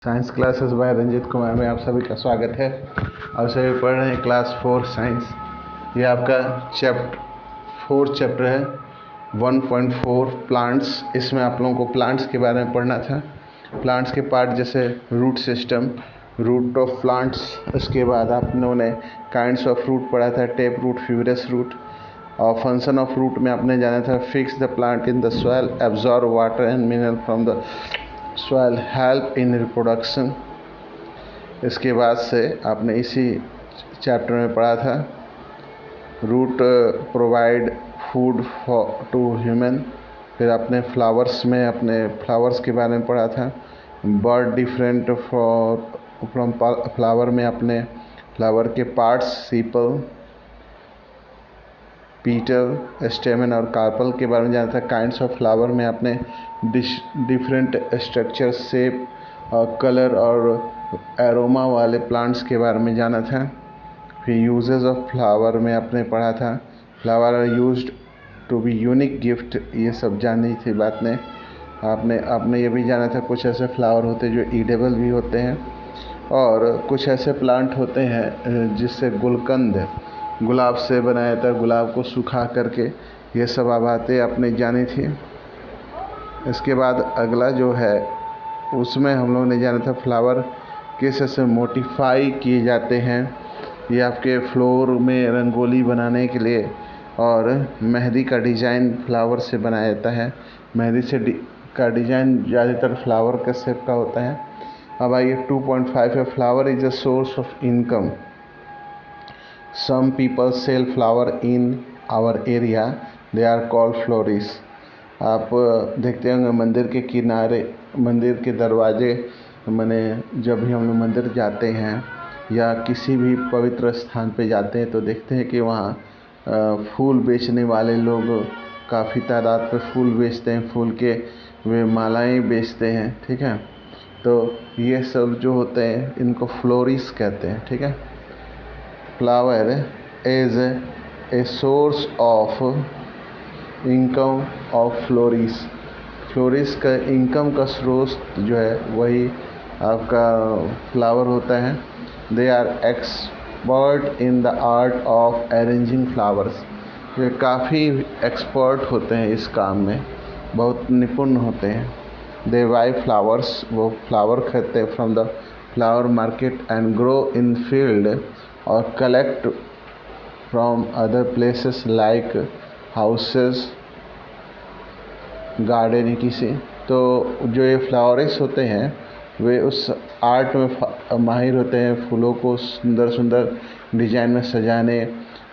Science classes by Ranjeet Kumar में आप सभी का स्वागत है। आप सभी पढ़ रहे हैं क्लास 4 साइंस। ये आपका फोर्थ चैप्टर है 1.4 प्लांट्स। इसमें आप लोगों को प्लांट्स के बारे में पढ़ना था। प्लांट्स के पार्ट जैसे root system, root of plants. उसके बाद आप लोगों ने काइंड्स ऑफ रूट पढ़ा था, टेप रूट, फ्यूरस रूट। और फंक्शन ऑफ रूट में आपने जाना था fix the plant in the soil, absorb water and mineral from the soil, help in reproduction. इसके बाद से आपने इसी चैप्टर में पढ़ा था root provide food to human. फिर आपने फ्लावर्स में अपने फ्लावर्स के बारे में पढ़ा था। बर्ड डिफरेंट फ्रॉम फ्लावर में अपने फ्लावर के पार्ट्स, सीपल, पीटल, स्टेमन और कार्पल के बारे में जाना था। काइंड्स ऑफ फ्लावर में आपने डिफरेंट स्ट्रक्चर, शेप और कलर और एरोमा वाले प्लांट्स के बारे में जाना था। फिर यूजेस ऑफ फ्लावर में आपने पढ़ा था flower are used to be unique gift. ये सब जानी थी बात ने। आपने ये भी जाना था कुछ ऐसे फ्लावर होते हैं जो ईडेबल भी होते हैं और कुछ ऐसे प्लांट होते हैं जिससे गुलकंद, गुलाब से बनाया था, गुलाब को सुखा करके। ये सब बातें आपने जानी थी। इसके बाद अगला जो है उसमें हम लोगों ने जाना था फ्लावर किस से मोटिफाई किए जाते हैं। ये आपके फ्लोर में रंगोली बनाने के लिए, और मेहंदी का डिज़ाइन फ्लावर से बनाया जाता है। मेहंदी से का डिज़ाइन ज़्यादातर फ्लावर का शेप का होता है। अब आइए 2.5 है, flower is a source of income. Some people sell flower in our area, they are called florist. आप देखते होंगे मंदिर के किनारे, मंदिर के दरवाजे, माने जब भी हम लोग मंदिर जाते हैं या किसी भी पवित्र स्थान पे जाते हैं तो देखते हैं कि वहाँ फूल बेचने वाले लोग काफ़ी तादाद पे फूल बेचते हैं, फूल के वे मालाएं बेचते हैं। ठीक है, तो ये सब जो होते हैं इनको फ्लोरिस्ट कहते हैं। ठीक है, flower is a source of income of florist का इनकम का स्रोत जो है वही आपका फ्लावर होता है। They are expert in the art of arranging flowers. ये काफ़ी एक्सपर्ट होते हैं इस काम में, बहुत निपुण होते हैं। दे बाय फ्लावर्स, वो फ्लावर खरीदते हैं from the flower market and grow in field और collect from other places like houses, garden etc। तो जो ये फ्लावरिस्ट होते हैं वे उस आर्ट में माहिर होते हैं, फूलों को सुंदर सुंदर डिजाइन में सजाने,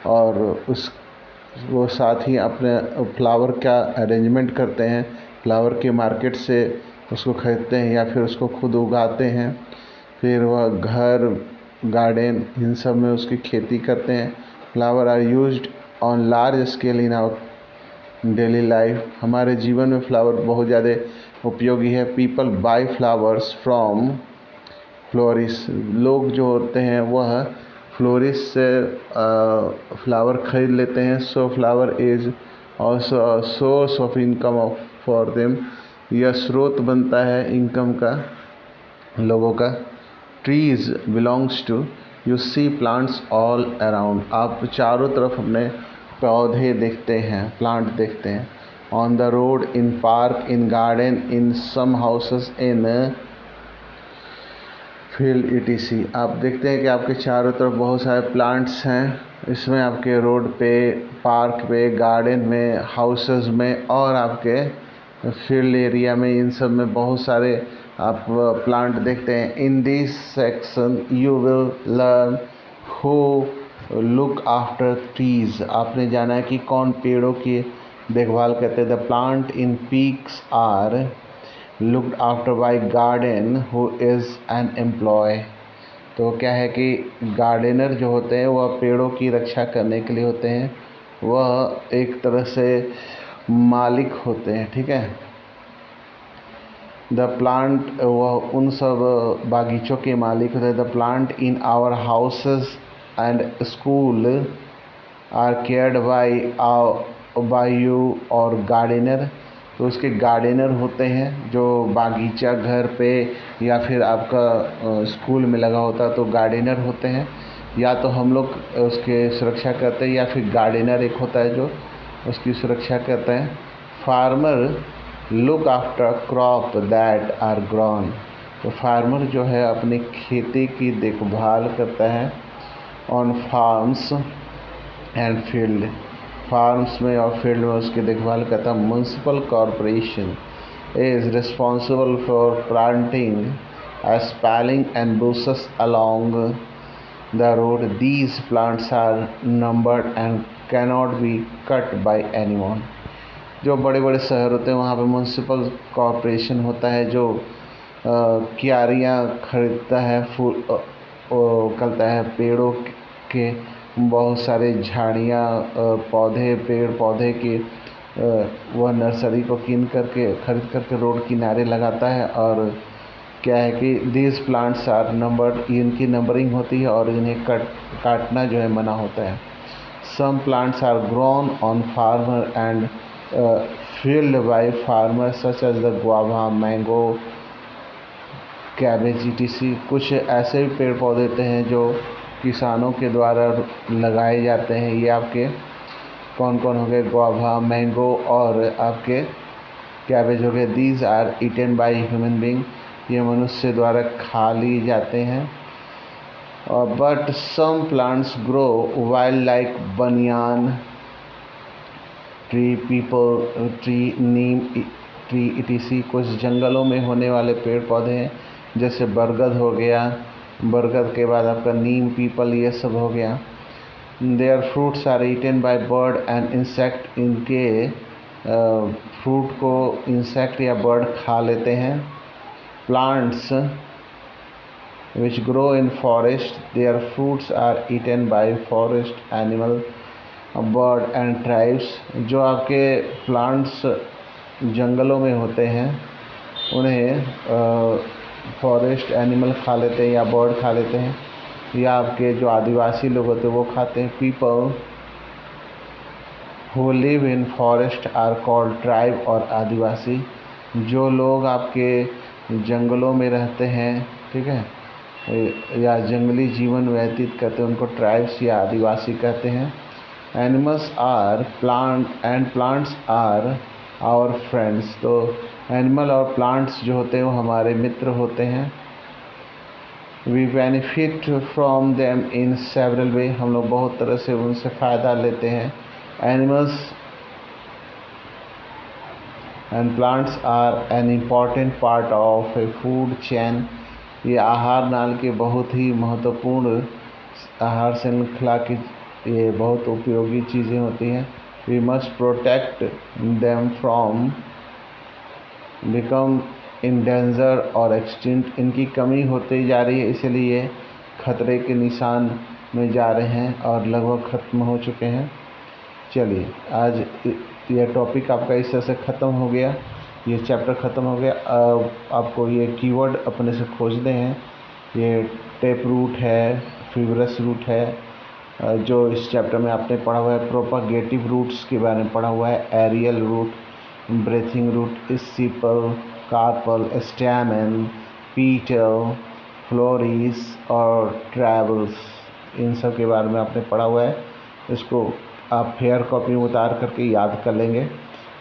और वो साथ ही अपने फ्लावर का अरेंजमेंट करते हैं। फ्लावर के मार्केट से उसको खरीदते हैं या फिर उसको खुद उगाते हैं। फिर वह घर, गार्डन, इन सब में उसकी खेती करते हैं। Flower are used on large scale in our daily life. हमारे जीवन में फ्लावर बहुत ज़्यादा उपयोगी है। People buy flowers from florist. लोग जो होते हैं वह फ्लोरिस्ट से फ्लावर खरीद लेते हैं। So flower is also source of income for them. यह स्रोत बनता है इनकम का लोगों का। Trees belongs to, you see plants all around. आप चारों तरफ अपने पौधे देखते हैं, प्लांट देखते हैं। On the road, in park, in garden, in some houses, in field etc। आप देखते हैं कि आपके चारों तरफ बहुत सारे प्लांट्स हैं। इसमें आपके रोड पे, पार्क पे, गार्डन में, हाउसेस में और आपके फील्ड एरिया में, इन सब में बहुत सारे आप प्लांट देखते हैं। In this section you will learn who look after trees. आपने जाना है कि कौन पेड़ों की देखभाल करते हैं। The plant in parks are looked after by garden who is an employ. तो क्या है कि गार्डनर जो होते हैं वह पेड़ों की रक्षा करने के लिए होते हैं, वह एक तरह से मालिक होते हैं। ठीक है, द प्लांट, वह उन सब बागीचों के मालिक होते हैं। The plant in our houses and school are cared by you or gardener. तो उसके गार्डनर होते हैं, जो बागीचा घर पे या फिर आपका स्कूल में लगा होता है तो गार्डनर होते हैं, या तो हम लोग उसके सुरक्षा करते हैं, या फिर गार्डनर एक होता है जो उसकी सुरक्षा करते हैं। Farmer look after crop that are grown, तो फार्मर जो है अपनी खेती की देखभाल करता है on farms and field, farms में और फील्ड में उसकी देखभाल करता है। Municipal corporation is responsible for planting saplings and bushes along the road, these plants are numbered and cannot be cut by anyone. जो बड़े बड़े शहर होते हैं वहाँ पे म्युनिसिपल कॉरपोरेशन होता है, जो क्यारियाँ खरीदता है, फूल करता है, पेड़ों के बहुत सारे झाड़ियाँ पौधे पेड़ पौधे के वह नर्सरी को खरीद करके रोड किनारे लगाता है। और क्या है कि दीज प्लांट्स आर नंबर्ड, इनकी नंबरिंग होती है और इन्हें काटना जो है मना होता है। Some plants are grown on farmer and field by farmer such as the guava, mango, cabbage etc। कुछ ऐसे भी पेड़ पौधे होते हैं जो किसानों के द्वारा लगाए जाते हैं। ये आपके कौन कौन हो गए, गुआवा, मैंगो और आपके कैबेज हो गए। These are eaten by human being, ये मनुष्य द्वारा खा लिए जाते हैं। But some plants grow wild like banyan tree, peepal tree, neem tree etc। कुछ जंगलों में होने वाले पेड़ पौधे हैं, जैसे बरगद हो गया, बरगद के बाद आपका नीम, पीपल, ये सब हो गया। Their fruits are eaten by bird and insect, इनके फ्रूट को इंसेक्ट या बर्ड खा लेते हैं। Plants which grow in forest, their fruits are eaten by forest animal, bird and tribes। जो आपके प्लांट्स जंगलों में होते हैं उन्हें फॉरेस्ट एनिमल खा लेते हैं या बर्ड खा लेते हैं, या आपके जो आदिवासी लोग होते हैं वो खाते हैं। People who live in forest are called tribe, और आदिवासी जो लोग आपके जंगलों में रहते हैं, ठीक है, या जंगली जीवन व्यतीत करते हैं, उनको ट्राइब्स या आदिवासी कहते हैं। Animals are plant and plants are our friends, तो एनिमल और प्लांट्स जो होते हैं वो हमारे मित्र होते हैं। We benefit from them in several way, हम लोग बहुत तरह से उनसे फ़ायदा लेते हैं। Animals and plants are an important part of a food chain, ये आहार नाल के बहुत ही महत्वपूर्ण आहार श्रृंखला की ये बहुत उपयोगी चीज़ें होती हैं। We must protect them from become endanger or extinct, इनकी कमी होती जा रही है, इसलिए खतरे के निशान में जा रहे हैं और लगभग ख़त्म हो चुके हैं। चलिए आज यह टॉपिक आपका इस तरह से ख़त्म हो गया, ये चैप्टर ख़त्म हो गया। अब आपको ये कीवर्ड अपने से खोजने हैं। ये टेप रूट है, फिब्रस रूट है, जो इस चैप्टर में आपने पढ़ा हुआ है। प्रोपागेटिव रूट्स के बारे में पढ़ा हुआ है, aerial root, breathing root, stipule, carpel, stamen, petal, florets और ट्रैवल्स, इन सब के बारे में आपने पढ़ा हुआ है। इसको आप फेयर कॉपी में उतार करके याद कर लेंगे।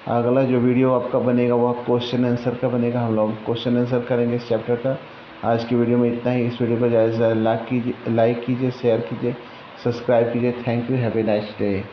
अगला जो वीडियो आपका बनेगा वह क्वेश्चन आंसर का बनेगा, हम लोग क्वेश्चन आंसर करेंगे इस चैप्टर का। आज की वीडियो में इतना ही। इस वीडियो को ज़्यादा से ज़्यादा लाइक कीजिए, शेयर कीजिए, सब्सक्राइब कीजिए। Thank you, have a nice day.